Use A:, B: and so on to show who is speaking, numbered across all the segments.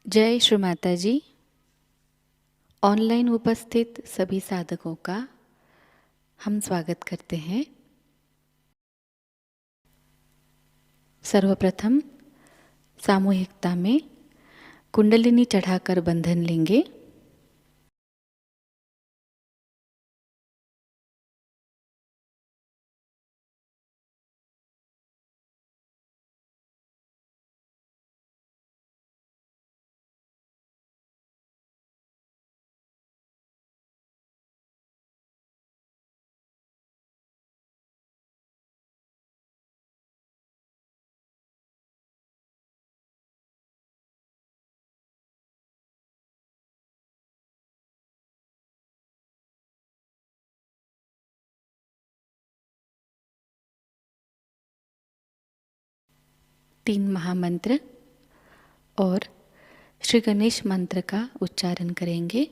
A: जय श्री माताजी। ऑनलाइन उपस्थित सभी साधकों का हम स्वागत करते हैं। सर्वप्रथम सामूहिकता में कुंडलिनी चढ़ाकर बंधन लेंगे। तीन महामंत्र और श्री गणेश मंत्र का उच्चारण करेंगे।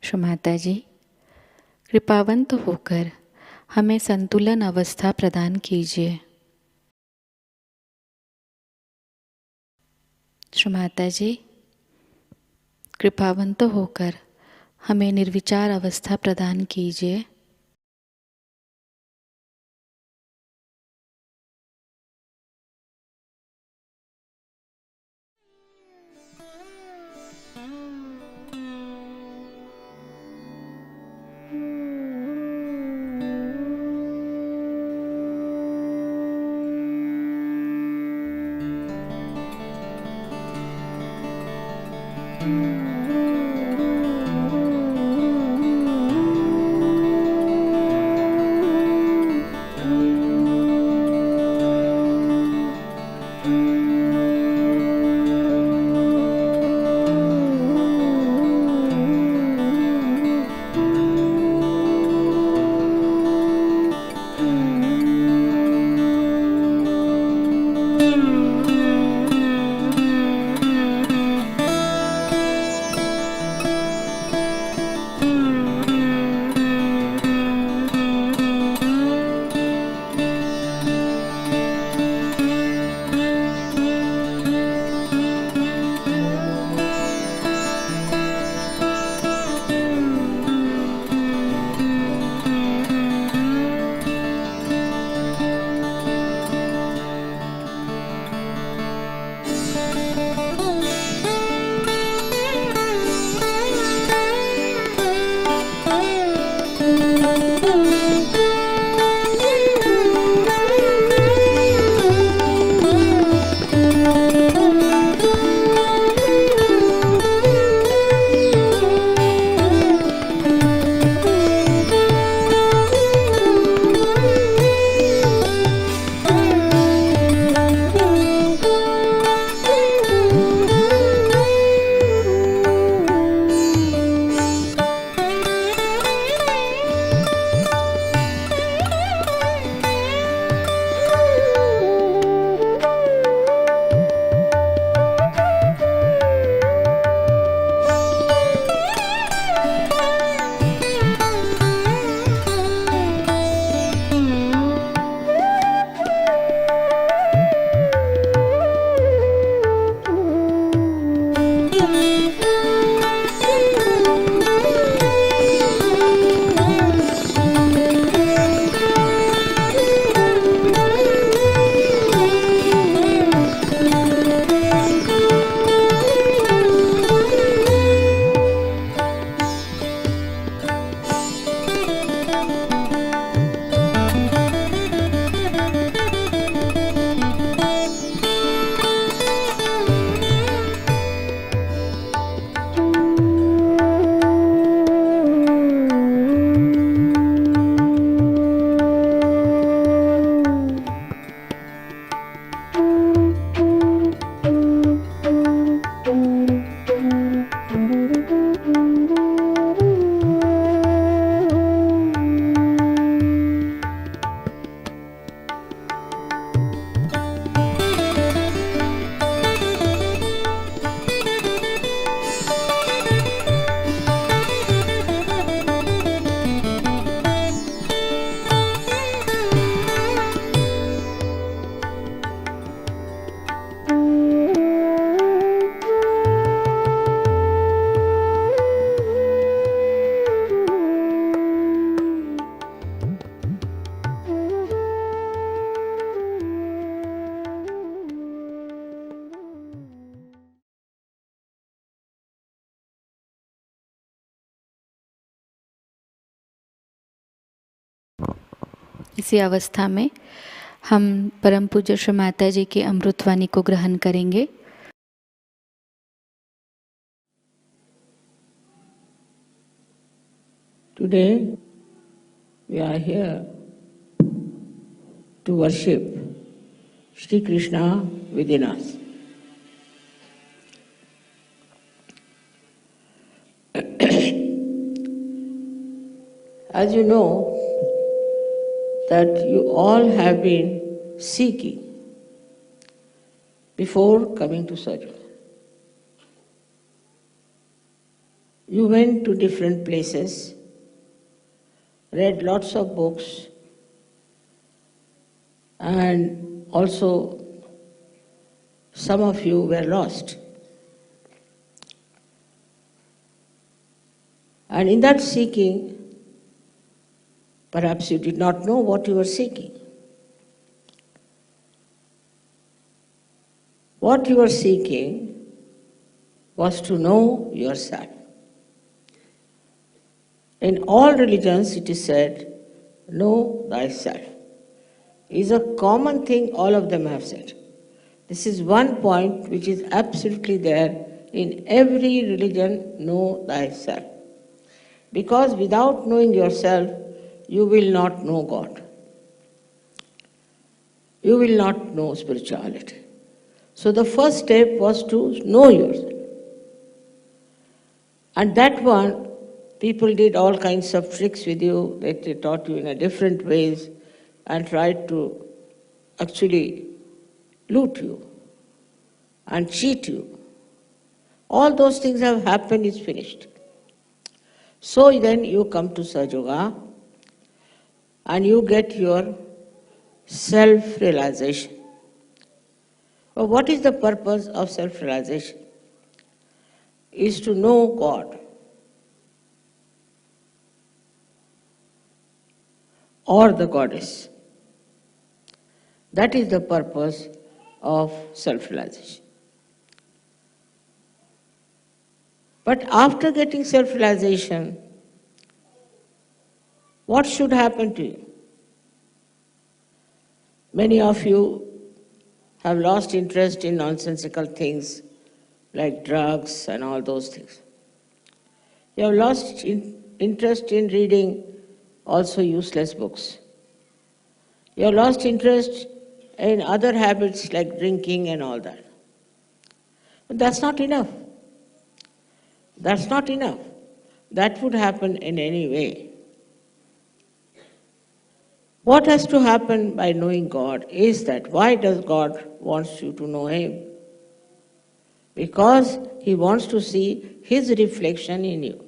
A: श्री माताजी, कृपावंत होकर हमें संतुलन अवस्था प्रदान कीजिए। श्री माताजी, कृपावंत होकर हमें निर्विचार अवस्था प्रदान कीजिए। इसी अवस्था में हम परम पूज्य श्री माताजी की अमृतवाणी को ग्रहण करेंगे।
B: Today we are here to worship Shri Krishna within us. As you know, that you all have been seeking before coming to Sahajayoga. You went to different places, read lots of books, and also some of you were lost. And in that seeking, perhaps you did not know what you were seeking. What you were seeking was to know yourself. In all religions it is said, know thyself. It is a common thing all of them have said. This is one point which is absolutely there in every religion, know thyself. Because without knowing yourself, you will not know God. You will not know spirituality. So the first step was to know yourself. And that one, people did all kinds of tricks with you, that they taught you in a different ways and tried to actually loot you and cheat you. All those things have happened, it's finished. So then you come to Sahajayoga and you get your self-realization. Well, what is the purpose of self-realization? Is to know God or the goddess. That is the purpose of self-realization. But after getting self-realization, what should happen to you? Many of you have lost interest in nonsensical things like drugs and all those things. You have lost interest in reading also useless books. You have lost interest in other habits like drinking and all that. But that's not enough. That's not enough. That would happen in any way. What has to happen by knowing God is that why does God want you to know Him? Because He wants to see His reflection in you.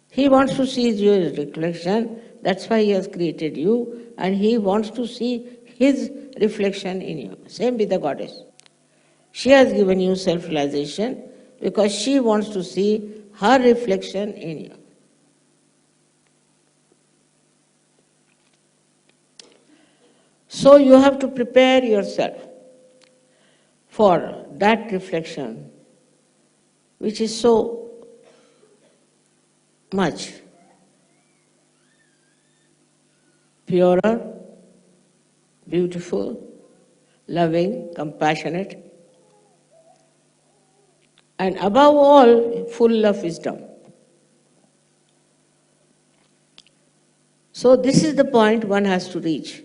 B: He wants to see your reflection, that's why He has created you, and He wants to see His reflection in you. Same with the goddess. She has given you self-realization because she wants to see her reflection in you. So you have to prepare yourself for that reflection, which is so much purer, beautiful, loving, compassionate, and above all, full of wisdom. So this is the point one has to reach.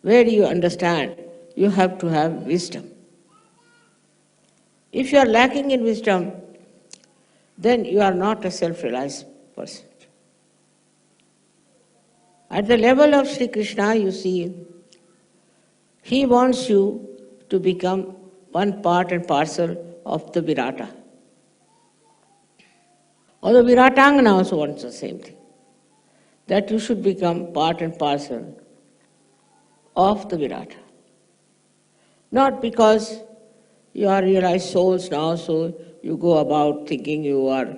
B: Where you understand, you have to have wisdom. If you are lacking in wisdom, then you are not a self-realized person. At the level of Sri Krishna, you see, He wants you to become one part and parcel of the Virata. Or the Viratangana also wants the same thing, that you should become part and parcel of the Virata. Not because you are realized souls now, so you go about thinking you are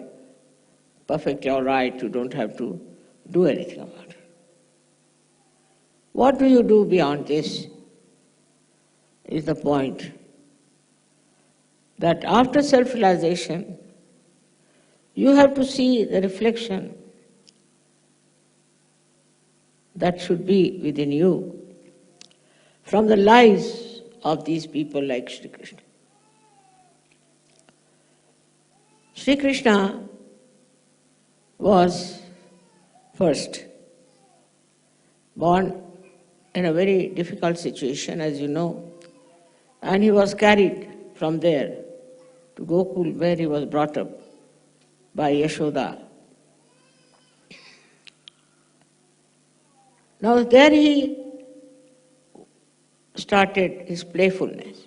B: perfectly all right, you don't have to do anything about it. What do you do beyond this is the point. That after self-realization, you have to see the reflection that should be within you from the lives of these people like Shri Krishna. Shri Krishna was first born in a very difficult situation, as you know, and he was carried from there to Gokul, where he was brought up by Yashoda. Now there he started his playfulness.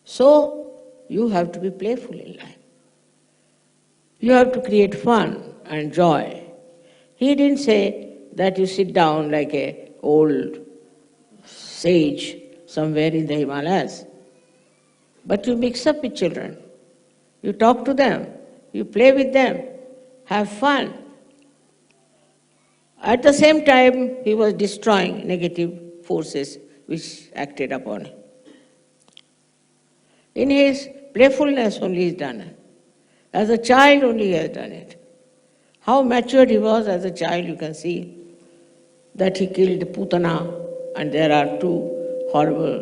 B: So you have to be playful in life. You have to create fun and joy. He didn't say that you sit down like an old sage somewhere in the Himalayas, but you mix up with children. You talk to them, you play with them, have fun. At the same time, he was destroying negative forces which acted upon him. In his playfulness only he has done it. As a child only he has done it. How matured he was as a child, you can see that he killed Putana, and there are two horrible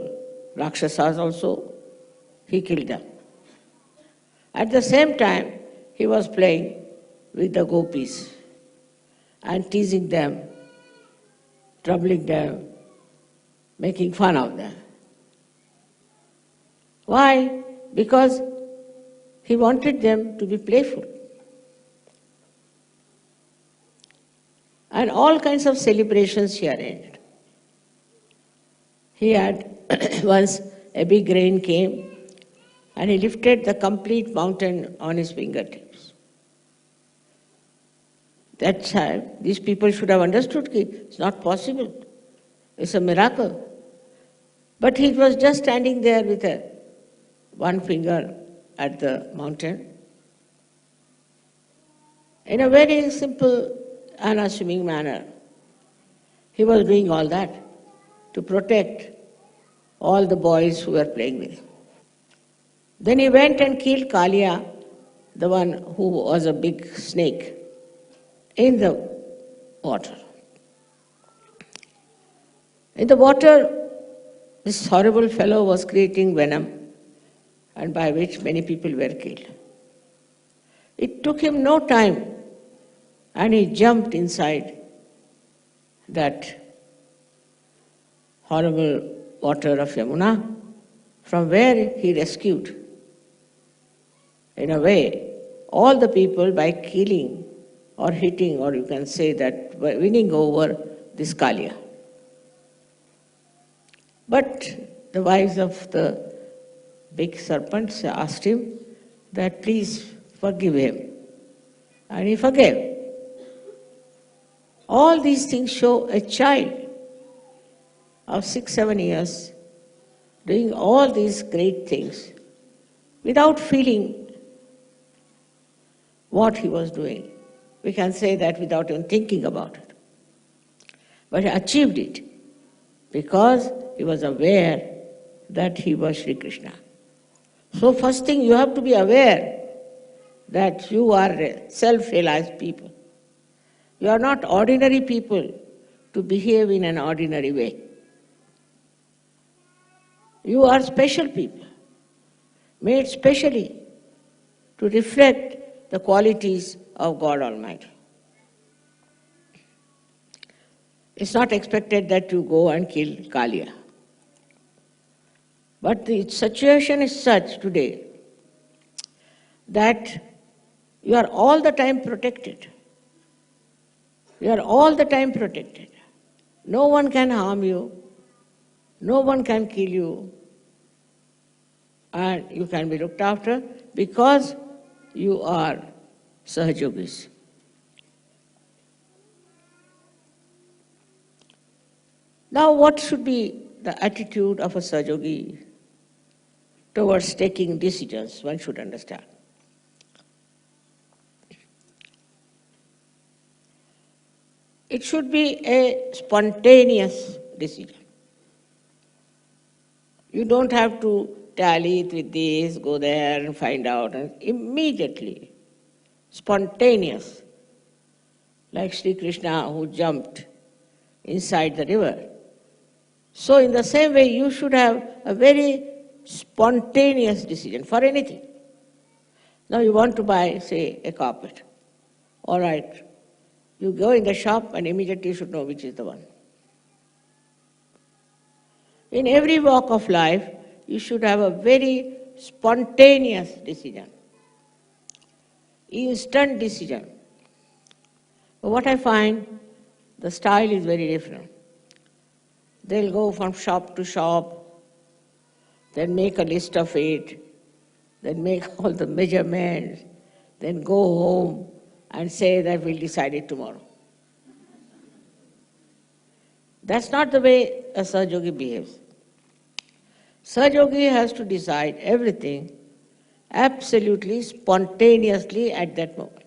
B: Rakshasas also. He killed them. At the same time, he was playing with the gopis and teasing them, troubling them, making fun of them. Why? Because he wanted them to be playful. And all kinds of celebrations he arranged. He had once a big rain came and he lifted the complete mountain on his fingertips. That time, these people should have understood that it's not possible. It's a miracle. But he was just standing there with one finger at the mountain. In a very simple, unassuming manner, he was doing all that to protect all the boys who were playing with him. Then he went and killed Kalia, the one who was a big snake, in the water. In the water, this horrible fellow was creating venom, and by which many people were killed. It took him no time, and he jumped inside that horrible water of Yamuna, from where he rescued, in a way, all the people by killing or hitting, or you can say that by winning over this Kalia. But the wives of the big serpents asked him that please forgive him. And he forgave. All these things show a child of 6-7 years doing all these great things without feeling what he was doing. We can say that without even thinking about it. But he achieved it because he was aware that he was Shri Krishna. So first thing, you have to be aware that you are self-realized people. You are not ordinary people to behave in an ordinary way. You are special people, made specially to reflect the qualities of God Almighty. It's not expected that you go and kill Kalia. But the situation is such today that you are all the time protected. You are all the time protected. No one can harm you. No one can kill you. And you can be looked after because you are Sahajogis. Now, what should be the attitude of a Sahajogi towards taking decisions? One should understand. It should be a spontaneous decision. You don't have to tally it with this, go there and find out, and immediately, spontaneous. like Shri Krishna who jumped inside the river. So in the same way, you should have a very spontaneous decision for anything. Now you want to buy, say, a carpet. All right, you go in the shop and immediately you should know which is the one. In every walk of life, you should have a very spontaneous decision, instant decision. But what I find, the style is very different. They'll go from shop to shop, then make a list of it, then make all the measurements, then go home and say that we'll decide it tomorrow. That's not the way a Sahajayogi behaves. Sahajayogi has to decide everything absolutely spontaneously at that moment.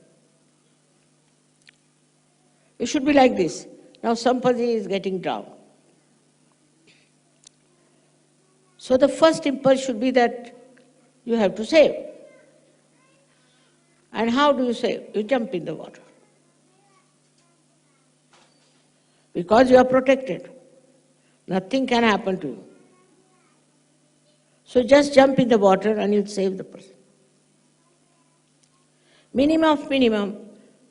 B: It should be like this. Now somebody is getting drowned. So the first impulse should be that you have to save. And how do you save? You jump in the water. Because you are protected. Nothing can happen to you. So just jump in the water and you'll save the person. Minimum of minimum,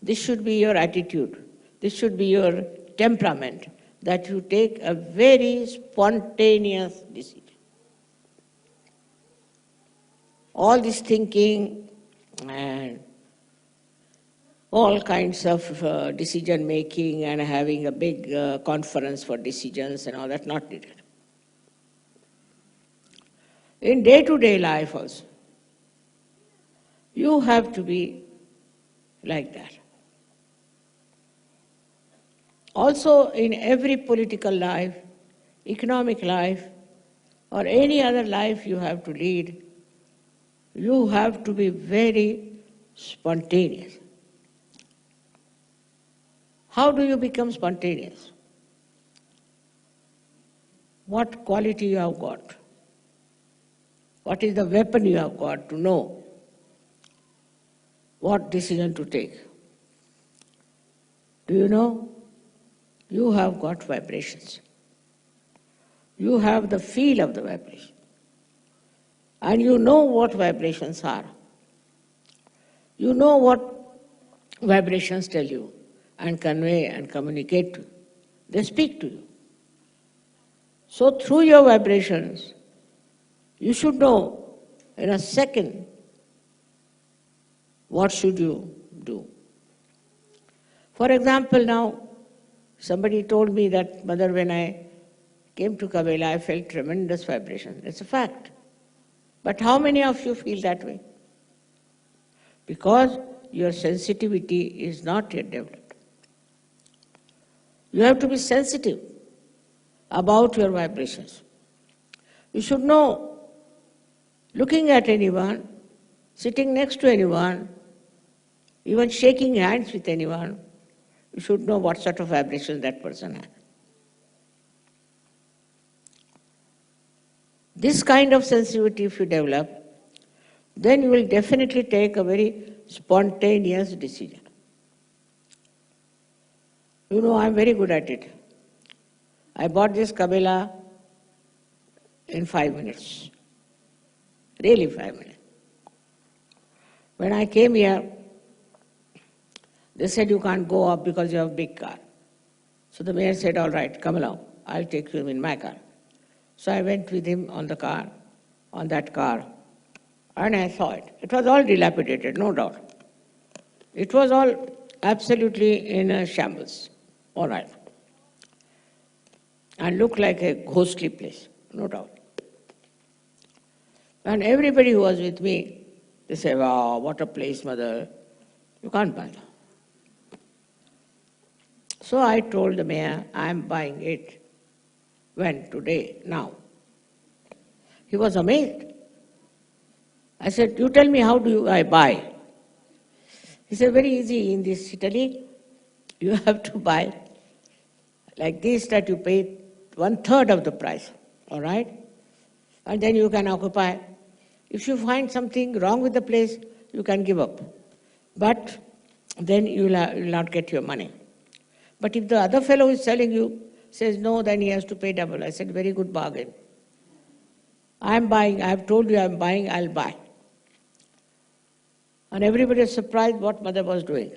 B: this should be your attitude. This should be your temperament, that you take a very spontaneous decision. All this thinking and all kinds of decision making and having a big conference for decisions and all that, not needed. In day-to-day life also, you have to be like that. Also in every political life, economic life, or any other life you have to lead, you have to be very spontaneous. How do you become spontaneous? What quality you have got? What is the weapon you have got to know what decision to take? Do you know? You have got vibrations. You have the feel of the vibration. And you know what vibrations are. You know what vibrations tell you and convey and communicate to you. They speak to you. So through your vibrations, you should know in a second what should you do. For example, now, somebody told me that, Mother, when I came to Cabella, I felt tremendous vibration. It's a fact. But how many of you feel that way? Because your sensitivity is not yet developed. You have to be sensitive about your vibrations. You should know, looking at anyone, sitting next to anyone, even shaking hands with anyone, you should know what sort of vibration that person has. This kind of sensitivity if you develop, then you will definitely take a very spontaneous decision. You know, I'm very good at it. I bought this Cabella in 5 minutes. Really 5 minutes. When I came here, they said you can't go up because you have a big car. So the mayor said, all right, come along, I'll take you in my car. So I went with him on the car, on that car, and I saw it. It was all dilapidated, no doubt. It was all absolutely in a shambles, all right. And looked like a ghostly place, no doubt. And everybody who was with me, they said, wow, what a place, Mother. You can't buy that. So I told the mayor, I'm buying it. When? Today, now. He was amazed. I said, you tell me, how do I buy? He said, very easy. In this Italy, you have to buy like this, that you pay 1/3 of the price, all right? And then you can occupy. If you find something wrong with the place, you can give up. But then you will not get your money. But if the other fellow is selling you, says no, then he has to pay double. I said, very good bargain. I am buying, I have told you I am buying, I'll buy. And everybody was surprised what mother was doing.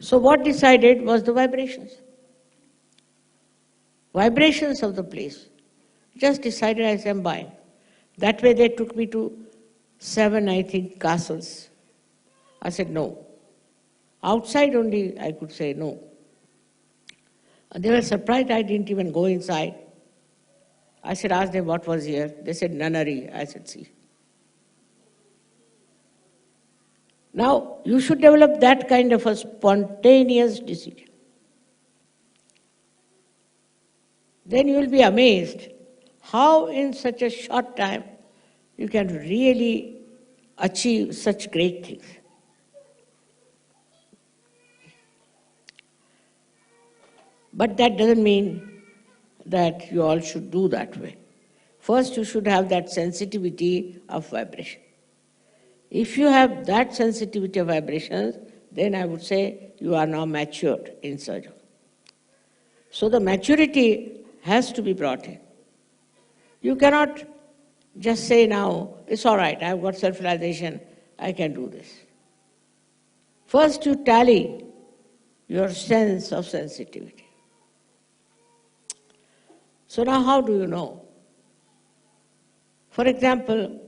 B: So what decided was the vibrations. Vibrations of the place. Just decided I am buying. That way they took me to 7, I think, castles. I said no. Outside only I could say no. And they were surprised I didn't even go inside. I said, ask them what was here. They said nunnery. I said, see. Now, you should develop that kind of a spontaneous decision. Then you will be amazed how in such a short time you can really achieve such great things. But that doesn't mean that you all should do that way. First, you should have that sensitivity of vibration. If you have that sensitivity of vibrations, then I would say you are now matured in Sahajayoga. So the maturity has to be brought in. You cannot just say now, it's all right, I've got self-realization, I can do this. First you tally your sense of sensitivity. So now how do you know? For example,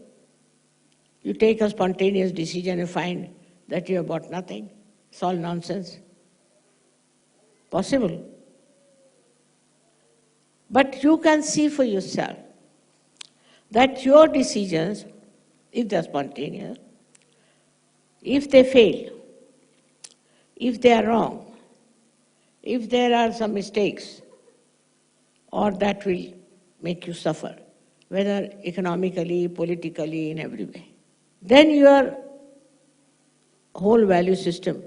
B: you take a spontaneous decision and find that you have bought nothing. It's all nonsense. Possible. But you can see for yourself that your decisions, if they're spontaneous, if they fail, if they are wrong, if there are some mistakes, or that will make you suffer, whether economically, politically, in every way, then your whole value system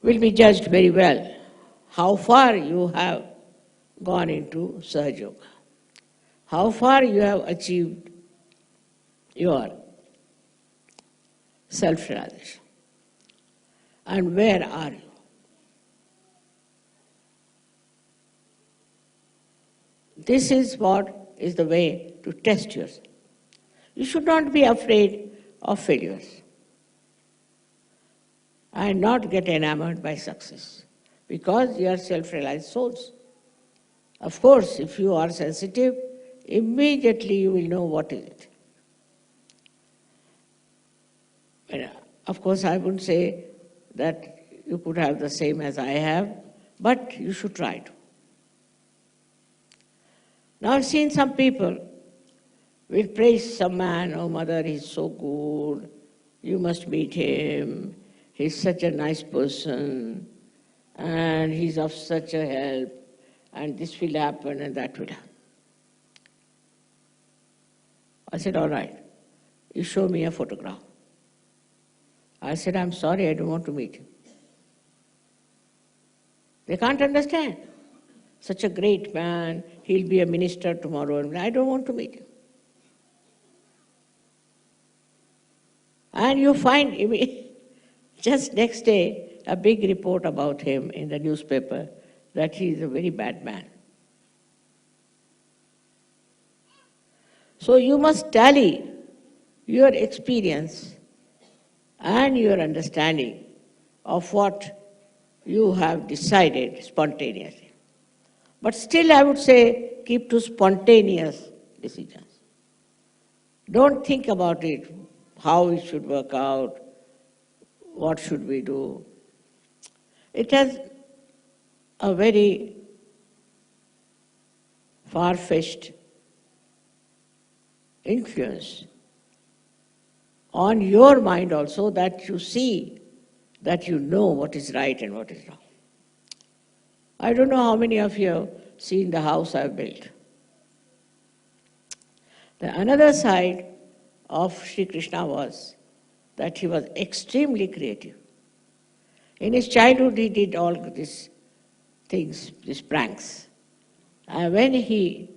B: will be judged very well. How far you have gone into Sahajayoga, how far you have achieved your self-realization, and where are you? This is what is the way to test yourself. You should not be afraid of failures and not get enamored by success, because you are self-realized souls. Of course, if you are sensitive, immediately you will know what is it. And of course, I wouldn't say that you could have the same as I have, but you should try to. Now I've seen some people will praise some man, oh mother, he's so good, you must meet him, he's such a nice person, and he's of such a help, and this will happen and that will happen. I said, all right, you show me a photograph. I said, I'm sorry, I don't want to meet him. They can't understand. Such a great man, he'll be a minister tomorrow, and I don't want to meet him. And you find just next day a big report about him in the newspaper that he is a very bad man. So you must tally your experience and your understanding of what you have decided spontaneously. But still I would say keep to spontaneous decisions. Don't think about it, how it should work out, what should we do. It has a very far-fetched influence on your mind also, that you see, that you know what is right and what is wrong. I don't know how many of you have seen the house I've built. The another side of Shri Krishna was that he was extremely creative. In his childhood he did all these things, these pranks. And when he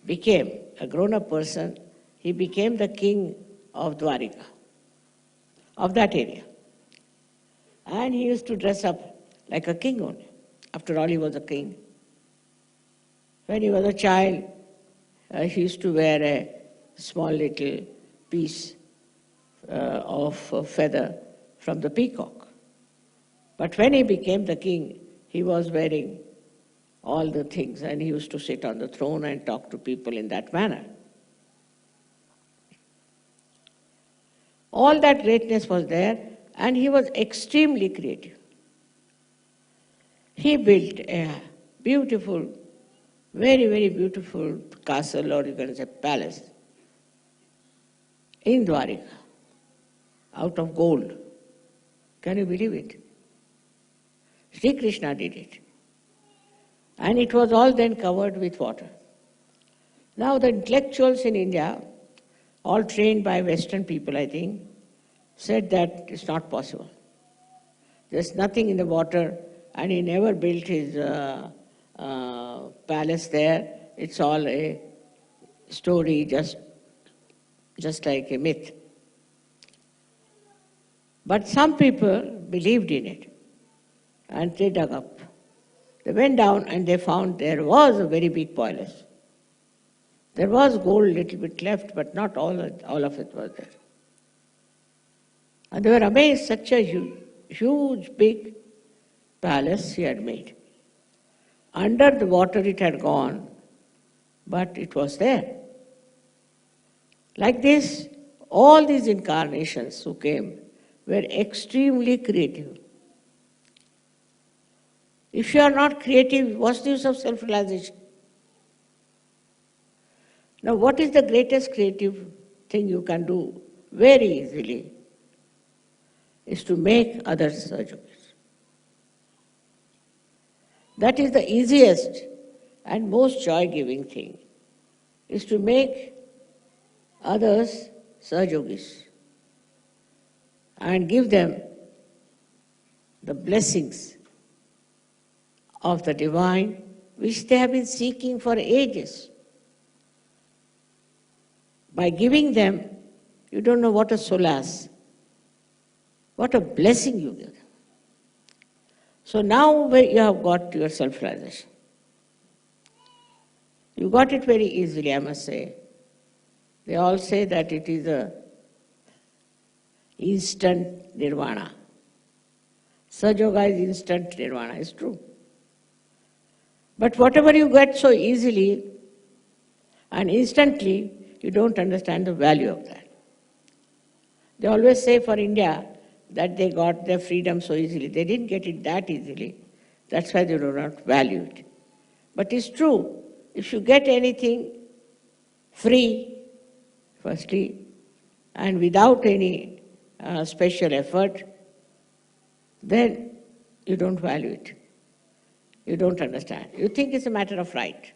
B: became a grown-up person, he became the king of Dwarika, of that area. And he used to dress up like a king only. After all, he was a king. When he was a child, he used to wear a small little piece of feather from the peacock. But when he became the king, he was wearing all the things, and he used to sit on the throne and talk to people in that manner. All that greatness was there, and he was extremely creative. He built a beautiful, very, very beautiful castle, or you can say palace, in Dwarika, out of gold. Can you believe it? Shri Krishna did it. And it was all then covered with water. Now the intellectuals in India, all trained by Western people, I think, said that it's not possible. There's nothing in the water, and he never built his palace there. It's all a story, just like a myth. But some people believed in it, and they dug up. They went down and they found there was a very big palace. There was gold little bit left, but not all of it was there. And they were amazed, such a huge, big palace he had made. Under the water it had gone, but it was there. Like this, all these incarnations who came were extremely creative. If you are not creative, what's the use of self-realization? Now, what is the greatest creative thing you can do very easily is to make others Sahajogis. That is the easiest and most joy-giving thing, is to make others Sahajogis and give them the blessings of the divine which they have been seeking for ages. By giving them, you don't know what a solace, what a blessing you give them. So now you have got your self-realization. You got it very easily, I must say. They all say that it is a instant nirvana. Sahajayoga is instant nirvana, it's true. But whatever you get so easily and instantly, you don't understand the value of that. They always say for India that they got their freedom so easily. They didn't get it that easily. That's why they do not value it. But it's true. If you get anything free, firstly, and without any special effort, then you don't value it. You don't understand. You think it's a matter of right.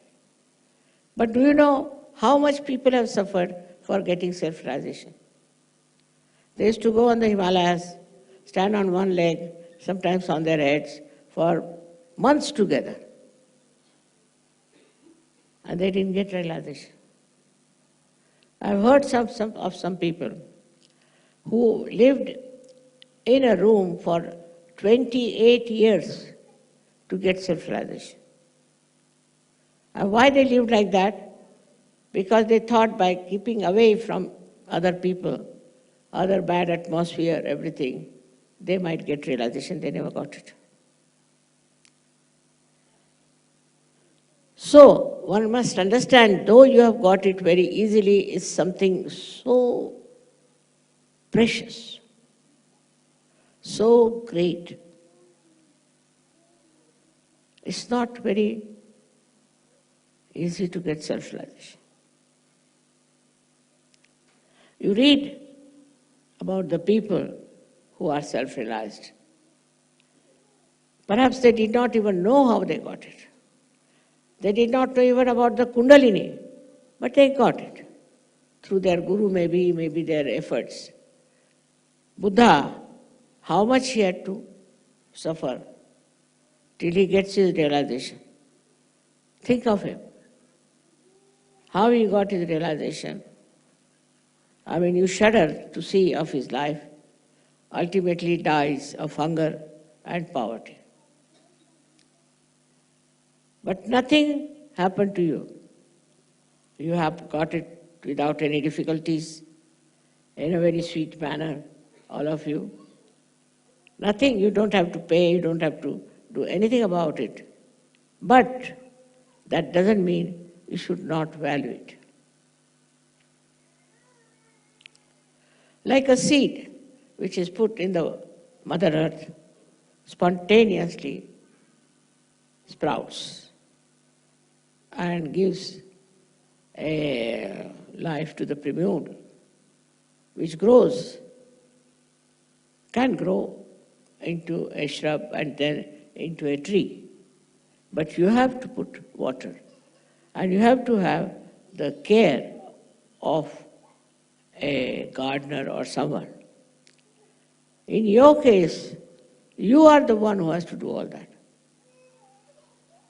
B: But do you know how much people have suffered for getting self-realization? They used to go on the Himalayas, stand on one leg, sometimes on their heads, for months together. And they didn't get realization. I've heard of some people who lived in a room for 28 years to get self-realization. And why they lived like that? Because they thought by keeping away from other people, other bad atmosphere, everything, they might get realization. They never got it. So, one must understand, though you have got it very easily, it's something so precious, so great. It's not very easy to get self-realization. You read about the people who are self-realized. Perhaps they did not even know how they got it. They did not know even about the Kundalini, but they got it. Through their guru, maybe their efforts. Buddha, how much he had to suffer till he gets his realization. Think of him. How he got his realization. I mean, you shudder to see of his life. ultimately dies of hunger and poverty. But nothing happened to you. You have got it without any difficulties, in a very sweet manner, all of you. Nothing, you don't have to pay, you don't have to do anything about it. But that doesn't mean you should not value it. Like a seed which is put in the Mother Earth, spontaneously sprouts and gives a life to the primode, which grows, can grow into a shrub and then into a tree. But you have to put water, and you have to have the care of a gardener or someone. In your case, you are the one who has to do all that.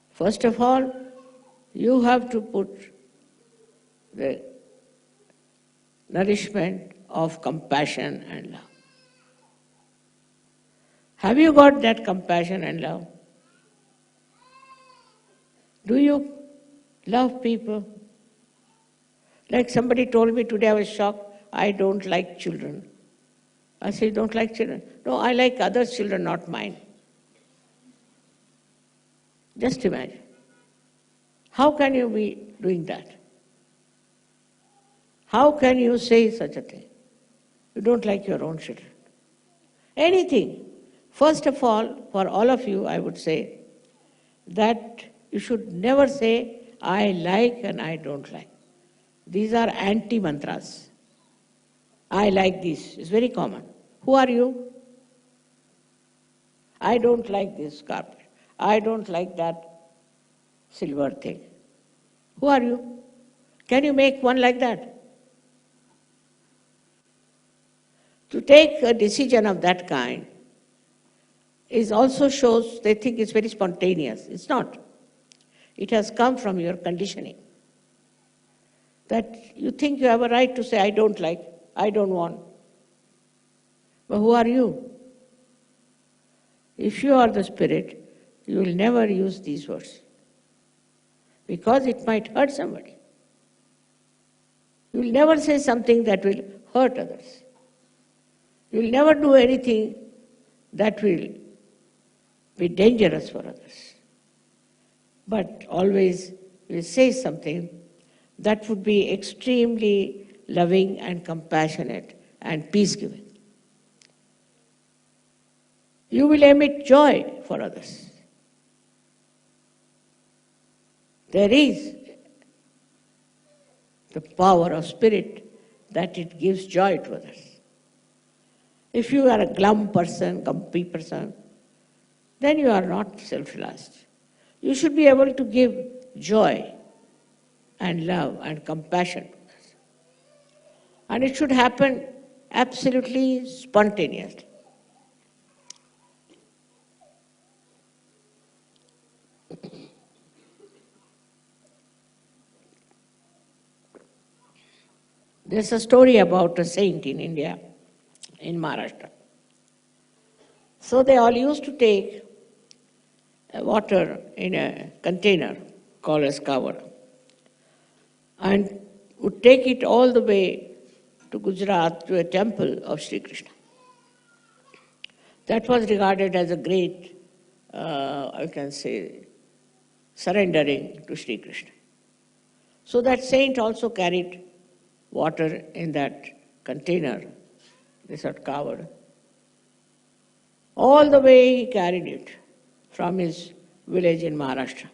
B: First of all, you have to put the nourishment of compassion and love. Have you got that compassion and love? Do you love people? Like somebody told me today, I was shocked, I don't like children. I said, you don't like children? No, I like others' children, not mine. Just imagine. How can you be doing that? How can you say such a thing? You don't like your own children. Anything. First of all, for all of you, I would say that you should never say, I like and I don't like. These are anti-mantras. I like this. It's very common. Who are you? I don't like this carpet. I don't like that silver thing. Who are you? Can you make one like that? To take a decision of that kind is also shows they think it's very spontaneous. It's not. It has come from your conditioning. That you think you have a right to say, I don't like, I don't want. But who are you? If you are the spirit, you will never use these words, because it might hurt somebody. You will never say something that will hurt others. You will never do anything that will be dangerous for others. But always you will say something that would be extremely loving and compassionate and peace-giving. You will emit joy for others. There is the power of spirit that it gives joy to others. If you are a glum person, grumpy person, then you are not self-realized. You should be able to give joy and love and compassion to others. And it should happen absolutely spontaneously. There's a story about a saint in India, in Maharashtra. So they all used to take water in a container called as kavada and would take it all the way to Gujarat to a temple of Shri Krishna. That was regarded as a great, I can say, surrendering to Shri Krishna. So that saint also carried water in that container, this had covered. All the way he carried it from his village in Maharashtra.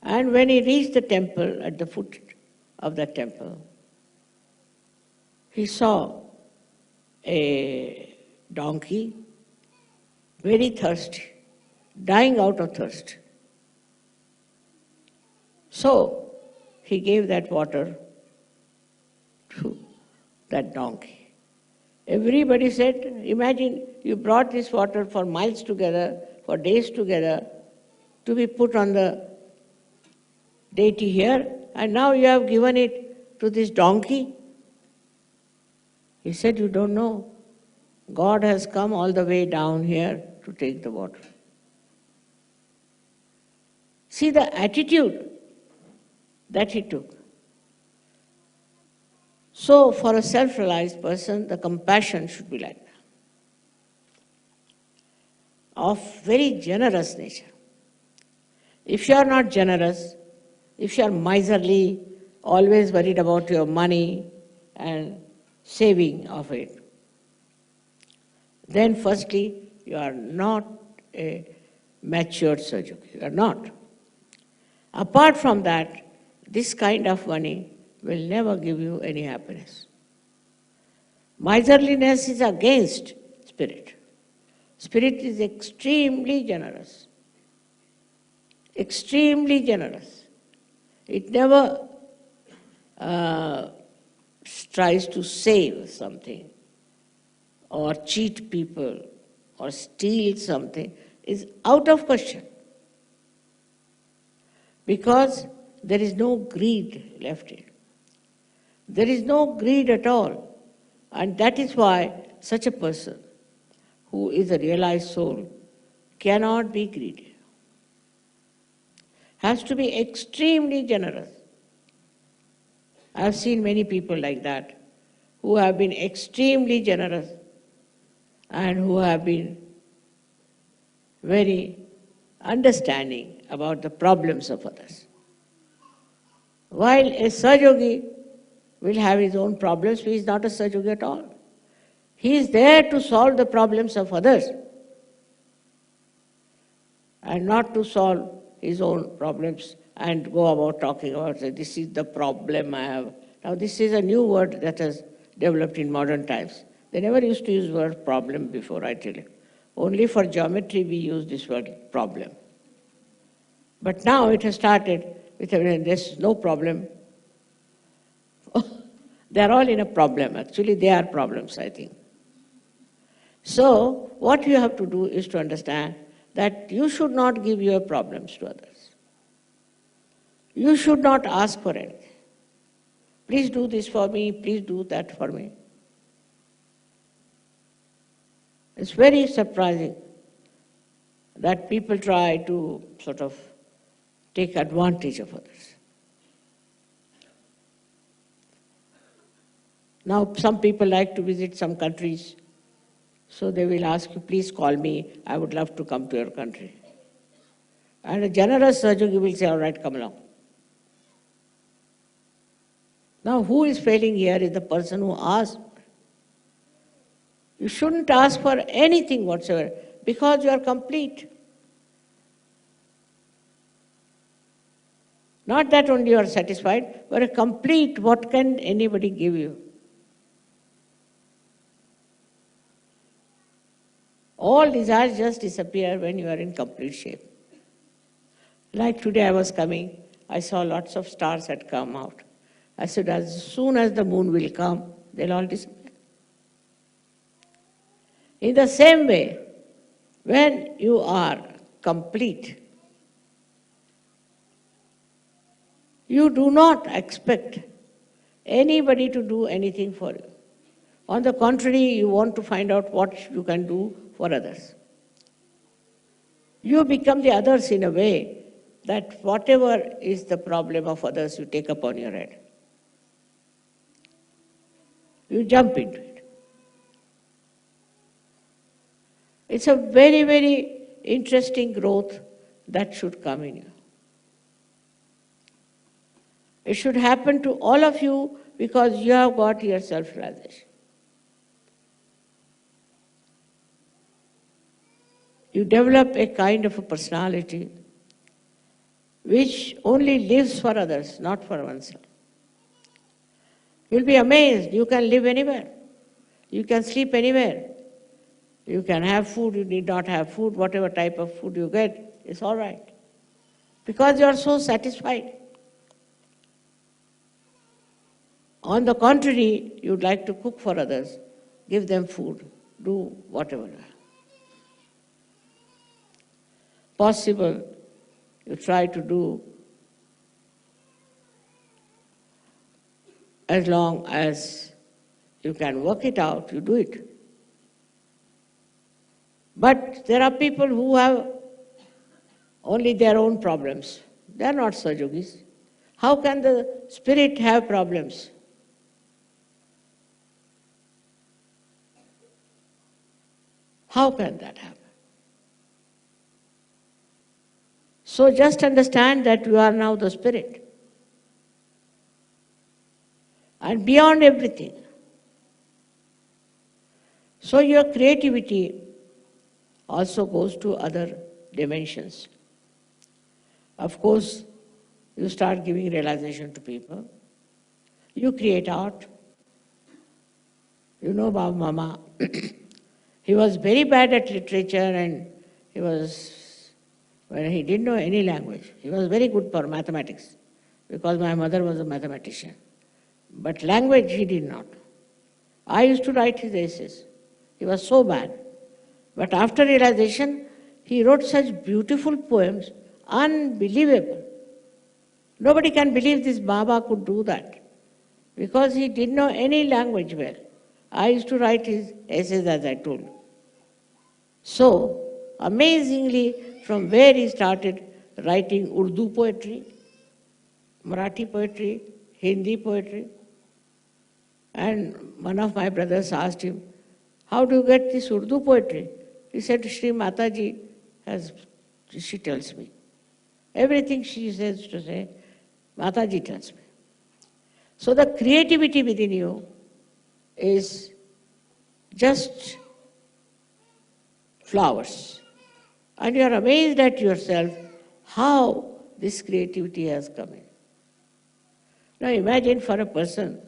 B: And when he reached the temple, at the foot of the temple, he saw a donkey, very thirsty, dying out of thirst. So he gave that water to that donkey. Everybody said, imagine you brought this water for miles together, for days together, to be put on the deity here, and now you have given it to this donkey. He said, you don't know. God has come all the way down here to take the water. See the attitude that he took. So for a self-realized person, the compassion should be like that, of very generous nature. If you are not generous, if you are miserly, always worried about your money and saving of it, then firstly, you are not a matured Sahajayogi. You are not. Apart from that, this kind of money will never give you any happiness. Miserliness is against spirit. Spirit is extremely generous. Extremely generous. It never tries to save something or cheat people or steal something. Is out of question. Because there is no greed left in it. There is no greed at all. And that is why such a person who is a realized soul cannot be greedy. Has to be extremely generous. I have seen many people like that who have been extremely generous and who have been very understanding about the problems of others. While a Sahajayogi will have his own problems, he is not a Sahajayogi at all. He is there to solve the problems of others and not to solve his own problems and go about talking about, say, this is the problem I have. Now this is a new word that has developed in modern times. They never used to use the word problem before, I tell you. Only for geometry we use this word problem. But now it has started with, there's no problem. They're all in a problem. Actually, they are problems, I think. So, what you have to do is to understand that you should not give your problems to others. You should not ask for anything. Please do this for me, please do that for me. It's very surprising that people try to sort of take advantage of others. Now, some people like to visit some countries, so they will ask you, please call me, I would love to come to your country. And a generous Sahajayogi will say, all right, come along. Now, who is failing here is the person who asked. You shouldn't ask for anything whatsoever because you are complete. Not that only you are satisfied, but a complete, what can anybody give you? All desires just disappear when you are in complete shape. Like today I was coming, I saw lots of stars had come out. I said, as soon as the moon will come, they'll all disappear. In the same way, when you are complete, you do not expect anybody to do anything for you. On the contrary, you want to find out what you can do for others. You become the others in a way that whatever is the problem of others, you take upon your head. You jump into it. It's a very, very interesting growth that should come in you. It should happen to all of you because you have got your self-realization. You develop a kind of a personality which only lives for others, not for oneself. You'll be amazed. You can live anywhere. You can sleep anywhere. You can have food, you need not have food. Whatever type of food you get is all right. Because you are so satisfied. On the contrary, you'd like to cook for others, give them food, do whatever. Possible, you try to do as long as you can work it out, you do it. But there are people who have only their own problems. They are not Sahajogis. How can the spirit have problems? How can that happen? So just understand that you are now the spirit. And beyond everything. So your creativity also goes to other dimensions. Of course, you start giving realization to people. You create art. You know about Mama. He was very bad at literature and he didn't know any language. He was very good for mathematics because my mother was a mathematician. But language he did not. I used to write his essays. He was so bad. But after realization, he wrote such beautiful poems, unbelievable. Nobody can believe this Baba could do that because he didn't know any language well. I used to write his essays as I told you. So, amazingly, from where he started writing Urdu poetry, Marathi poetry, Hindi poetry, and one of my brothers asked him, how do you get this Urdu poetry? He said, Shri Mataji she tells me. Everything she says to say, Mataji tells me. So the creativity within you is just flowers. And you are amazed at yourself how this creativity has come in. Now imagine for a person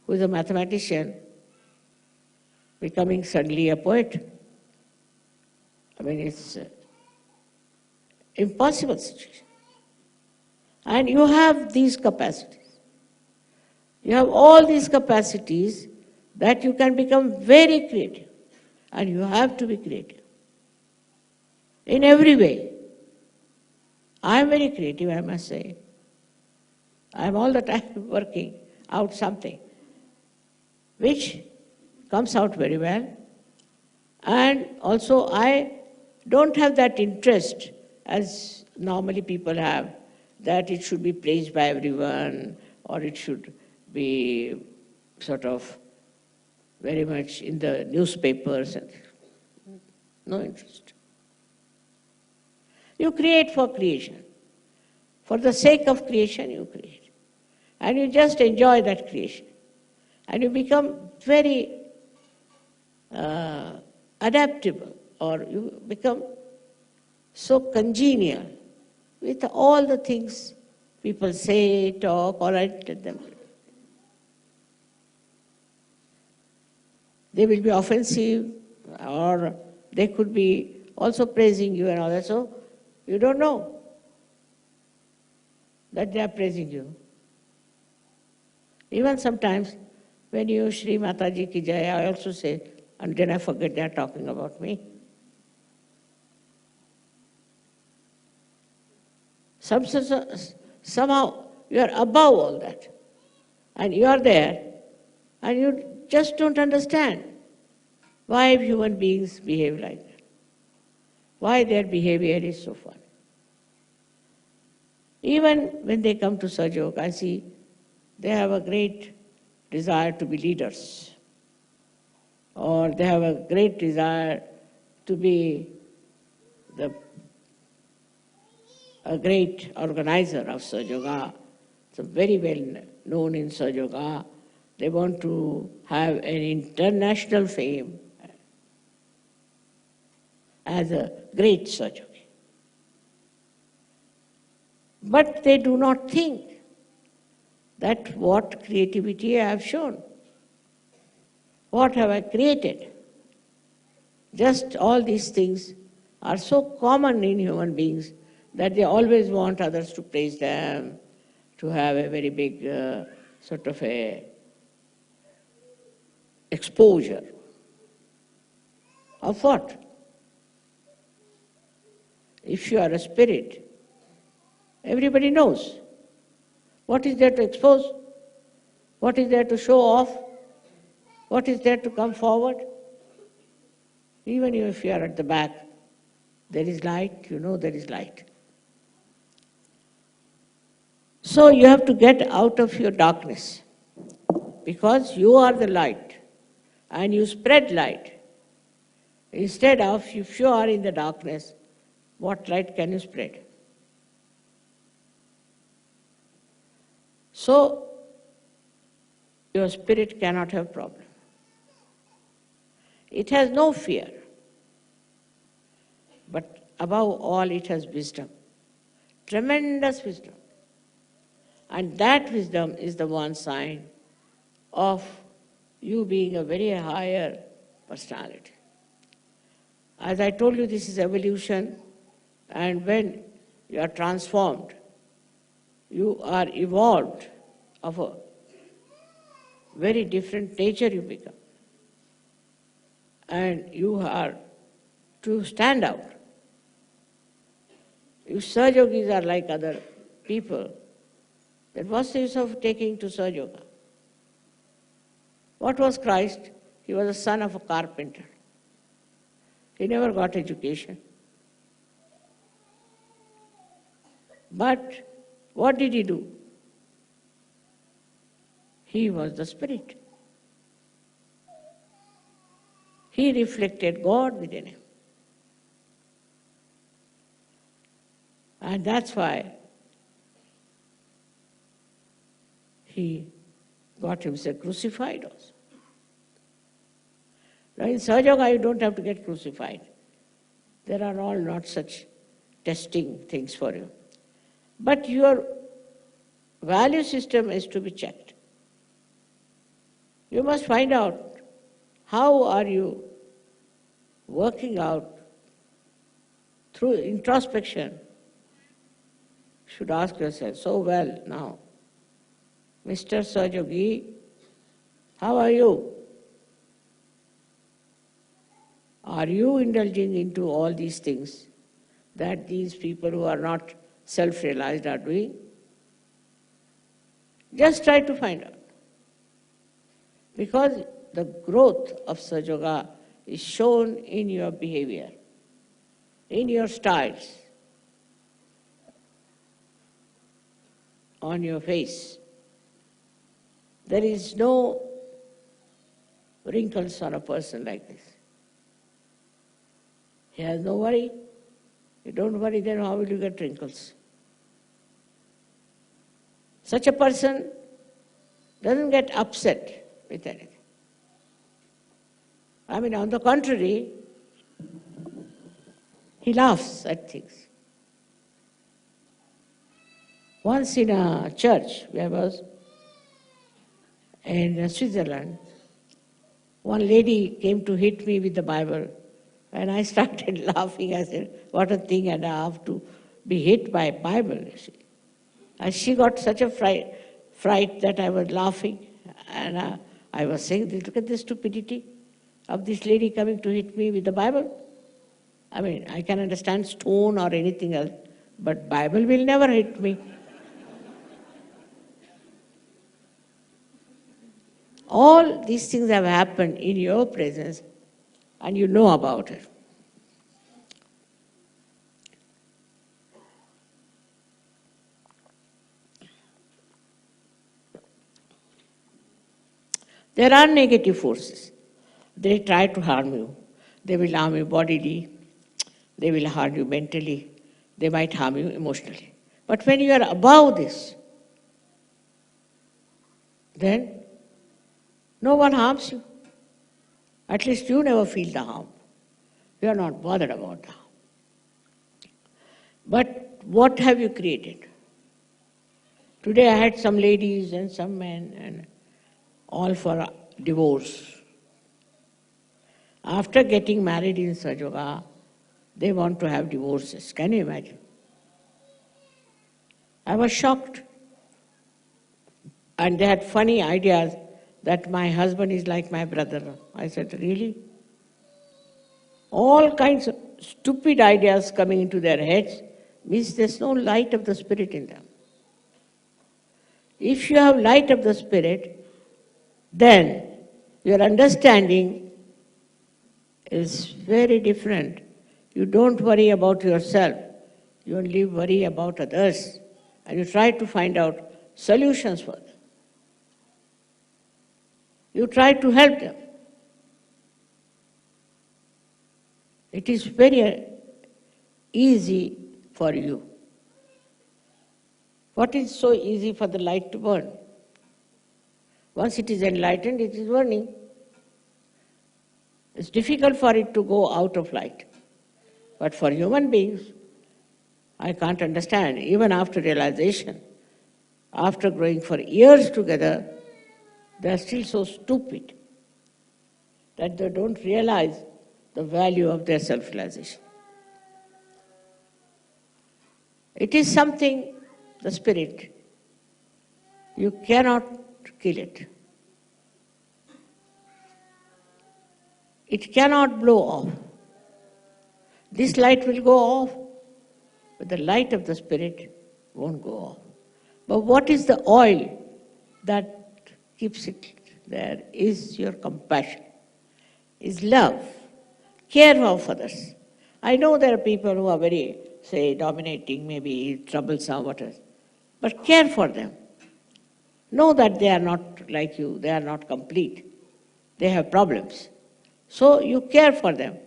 B: who is a mathematician becoming suddenly a poet. I mean, it's an impossible situation. And you have these capacities. You have all these capacities that you can become very creative. And you have to be creative. In every way. I am very creative, I must say. I am all the time working out something which comes out very well. And also I don't have that interest as normally people have, that it should be praised by everyone or it should be sort of very much in the newspapers. No interest. You create for creation. For the sake of creation, you create. And you just enjoy that creation. And you become very adaptable, or you become so congenial with all the things people say, talk, or I tell them. They will be offensive, or they could be also praising you and all that. So you don't know that they are praising you. Even sometimes when you Shri Mataji ki jai, I also say, and then I forget they are talking about me. Somehow you are above all that. And you are there, and you just don't understand why human beings behave like that. Why their behavior is so funny. Even when they come to Sahajayoga, I see they have a great desire to be leaders, or they have a great desire to be a great organizer of Sahajayoga. It's very well known in Sahajayoga. They want to have an international fame as a great Sahajayogi. But they do not think that what creativity I have shown. What have I created? Just all these things are so common in human beings that they always want others to praise them, to have a very big sort of a exposure. Of what? If you are a spirit, everybody knows. What is there to expose? What is there to show off? What is there to come forward? Even if you are at the back, there is light, you know there is light. So you have to get out of your darkness, because you are the light and you spread light. Instead of, if you are in the darkness, what light can you spread? So your spirit cannot have problem. It has no fear, but above all it has wisdom, tremendous wisdom. And that wisdom is the one sign of you being a very higher personality. As I told you, this is evolution, and when you are transformed, you are evolved of a very different nature you become. And you are to stand out. If Sahajogis are like other people, then what's the use of taking to Sahajayoga? What was Christ? He was the son of a carpenter. He never got education. But what did he do? He was the Spirit. He reflected God within him. And that's why he got himself crucified also. Now in Sahajayoga you don't have to get crucified. There are all not such testing things for you. But your value system is to be checked. You must find out how are you working out through introspection. You should ask yourself, so well now, Mr. Sahajogi, how are you? Are you indulging into all these things that these people who are not self-realized are doing? Just try to find out. Because the growth of Sahajayoga is shown in your behavior, in your styles, on your face. There is no wrinkles on a person like this. He has no worry. You don't worry, then how will you get wrinkles? Such a person doesn't get upset with anything. I mean, on the contrary, he laughs at things. Once in a church, where I was in Switzerland, one lady came to hit me with the Bible, and I started laughing. I said, what a thing, and I have to be hit by a Bible. And she got such a fright that I was laughing, and I was saying, look at the stupidity of this lady coming to hit me with the Bible. I mean, I can understand stone or anything else, but Bible will never hit me. All these things have happened in your presence, and you know about it. There are negative forces. They try to harm you. They will harm you bodily. They will harm you mentally. They might harm you emotionally. But when you are above this, then no one harms you. At least you never feel the harm. You are not bothered about the harm. But what have you created? Today I had some ladies and some men, and all for divorce. After getting married in Sahajayoga, they want to have divorces. Can you imagine? I was shocked. And they had funny ideas that my husband is like my brother. I said, really? All kinds of stupid ideas coming into their heads means there's no light of the Spirit in them. If you have light of the Spirit, then Your understanding is very different. You don't worry about yourself. You only worry about others. And you try to find out solutions for them. You try to help them. It is very easy for you. What is so easy for the light to burn? Once it is enlightened, it is burning. It's difficult for it to go out of light. But for human beings, I can't understand, even after realization, after growing for years together, they are still so stupid that they don't realize the value of their self-realization. It is something, the spirit. You cannot kill it. It cannot blow off. This light will go off, but the light of the spirit won't go off. But what is the oil that keeps it there is your compassion, is love, care of others. I know there are people who are very, say, dominating, maybe troublesome, whatever, but care for them. Know that they are not like you, they are not complete. They have problems. So you care for them.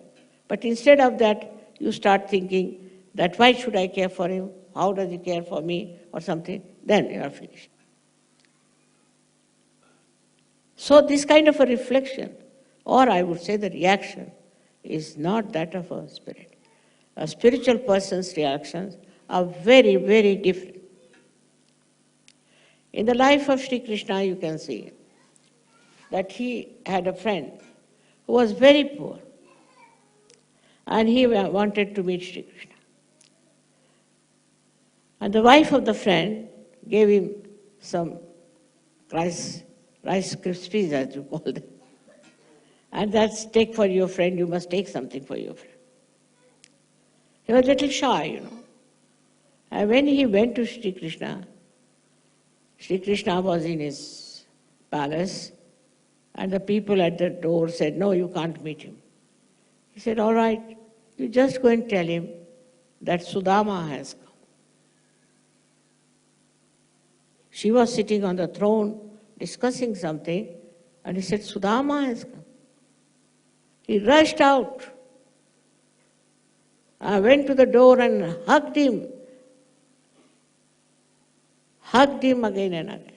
B: But instead of that, you start thinking that why should I care for him? How does he care for me? Or something. Then you are finished. So this kind of a reflection, or I would say the reaction, is not that of a spirit. A spiritual person's reactions are very, very different. In the life of Shri Krishna, you can see that he had a friend who was very poor, and he wanted to meet Shri Krishna. And the wife of the friend gave him some rice krispies, as you call them. And that's, take for your friend, you must take something for your friend. He was a little shy, you know. And when he went to Shri Krishna was in his palace, and the people at the door said, no, you can't meet him. He said, all right, you just go and tell him that Sudama has come. She was sitting on the throne discussing something, and he said, Sudama has come. He rushed out. I went to the door and hugged him again and again.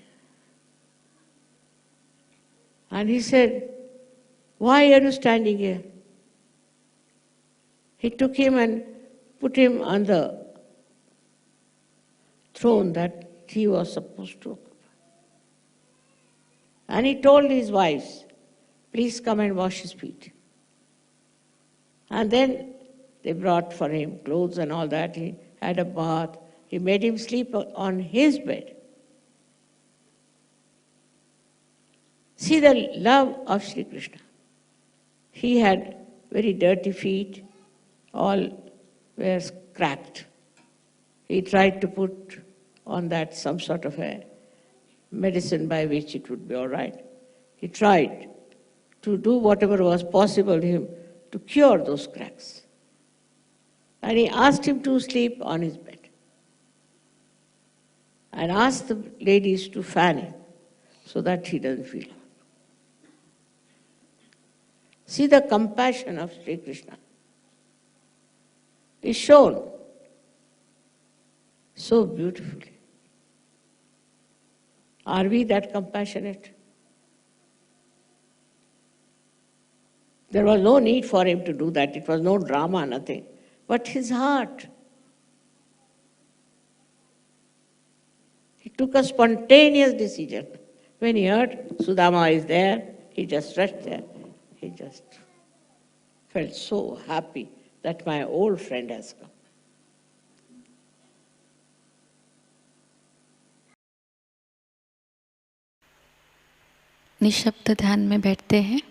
B: And he said, why are you standing here? He took him and put him on the throne that he was supposed to occupy. And he told his wives, please come and wash his feet. And then they brought for him clothes and all that. He had a bath. He made him sleep on his bed. See the love of Shri Krishna. He had very dirty feet, all were cracked. He tried to put on that some sort of a medicine by which it would be all right. He tried to do whatever was possible to him to cure those cracks. And he asked him to sleep on his bed. And asked the ladies to fan him so that he doesn't feel hot. See the compassion of Sri Krishna is shown so beautifully. Are we that compassionate? There was no need for him to do that. It was no drama, nothing. But his heart. He took a spontaneous decision. When he heard Sudama is there, he just rushed there. He just felt so happy that my old friend has come.
A: निशब्द ध्यान में बैठते हैं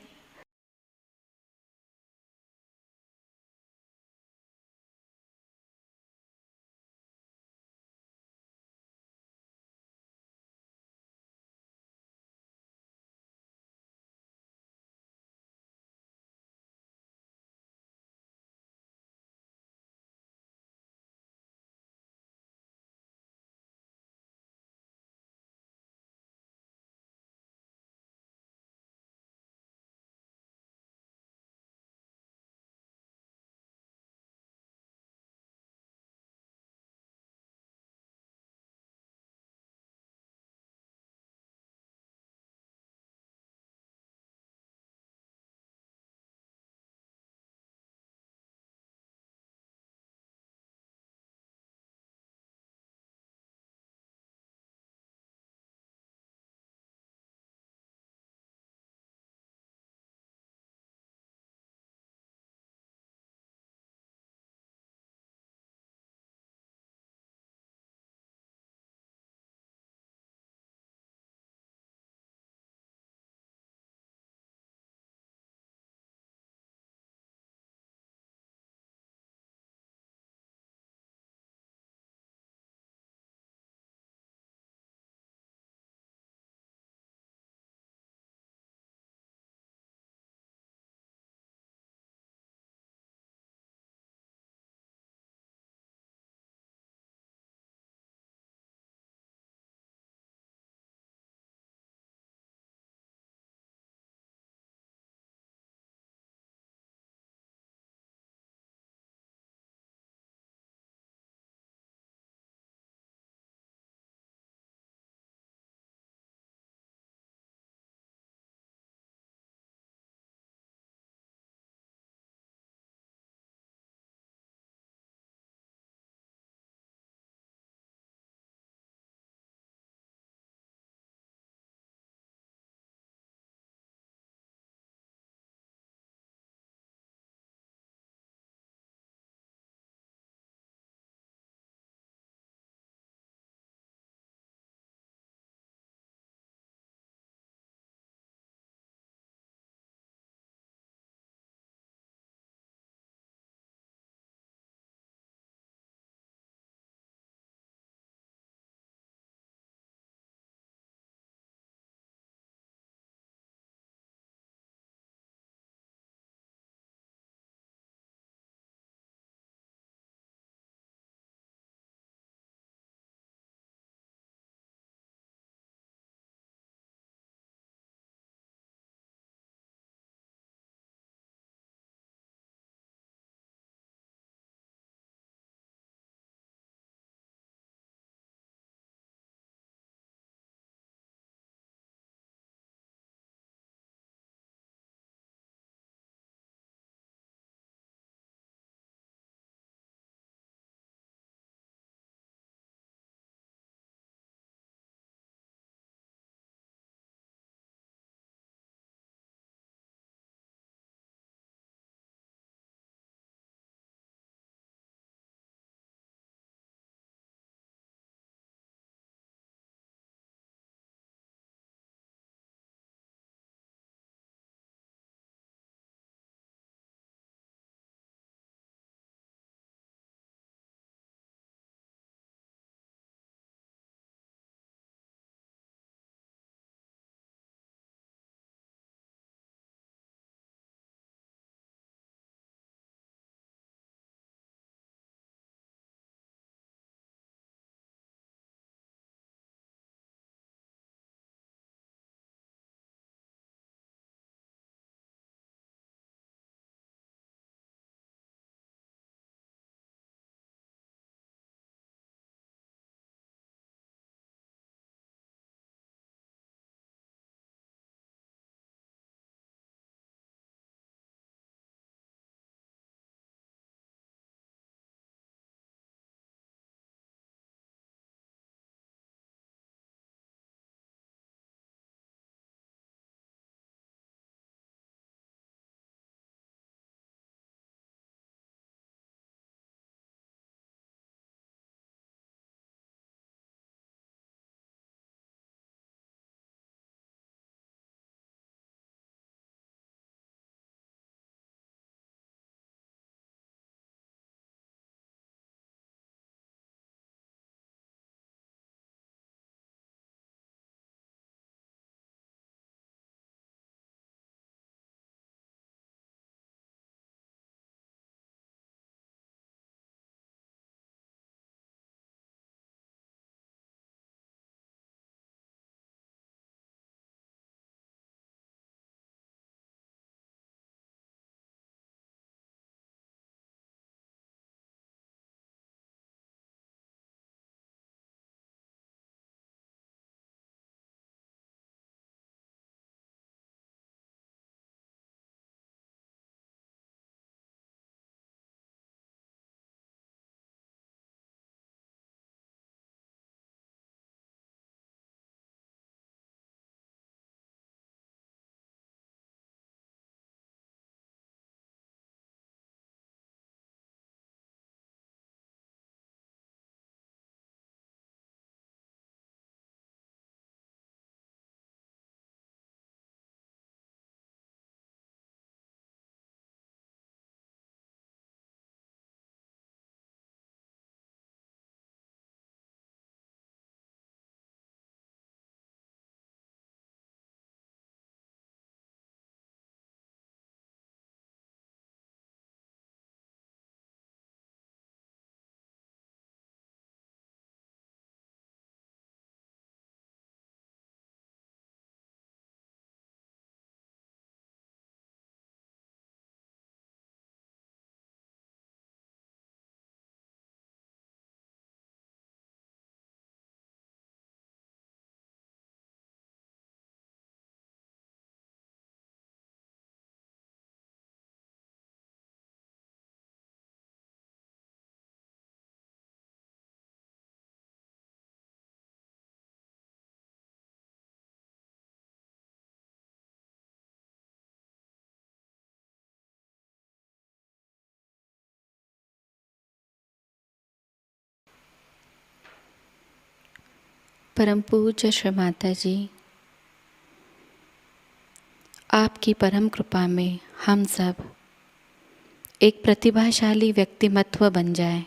A: परम पूज्य श्री माताजी, आपकी परम कृपा में हम सब एक प्रतिभाशाली व्यक्तिमत्व बन जाए।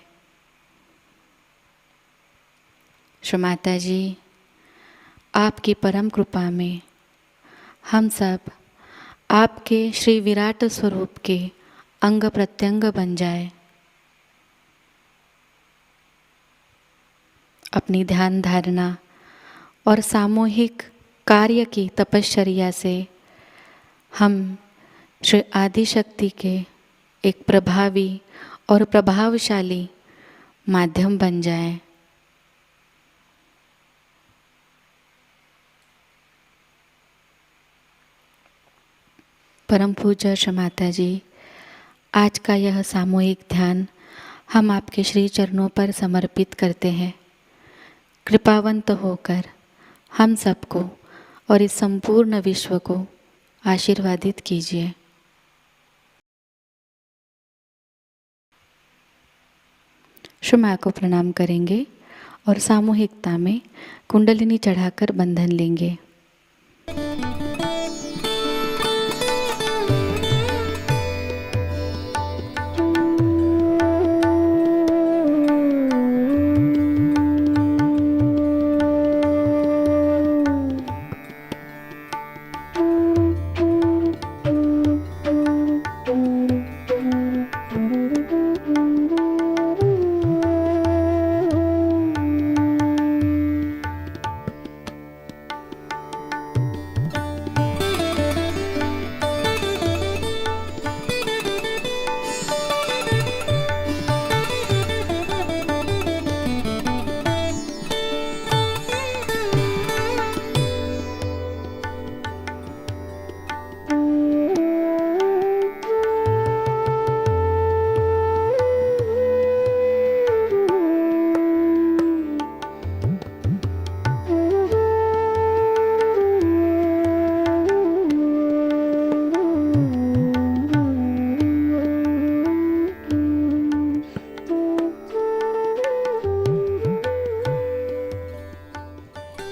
A: श्री माताजी, आपकी परम कृपा में हम सब आपके श्री विराट स्वरूप के अंग प्रत्यंग बन जाए। अपनी ध्यान धारणा और सामूहिक कार्य की तपश्चर्या से हम श्री आदिशक्ति के एक प्रभावी और प्रभावशाली माध्यम बन जाएं। परम पूज्य श्री माताजी, आज का यह सामूहिक ध्यान हम आपके श्री चरणों पर समर्पित करते हैं। कृपावंत होकर हम सबको और इस संपूर्ण विश्व को आशीर्वादित कीजिए। श्री माँ को प्रणाम करेंगे और सामूहिकता में कुंडलिनी चढ़ाकर बंधन लेंगे।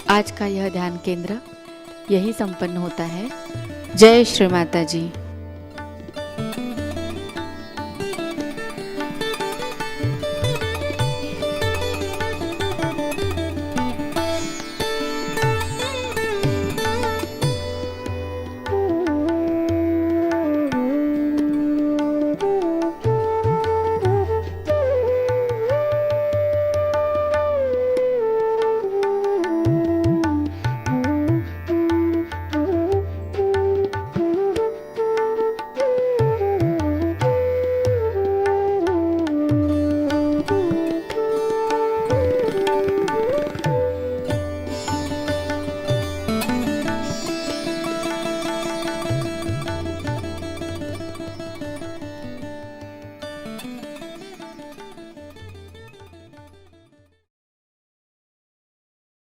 A: आज का यह ध्यान केंद्र यही संपन्न होता है। जय श्री माता जी।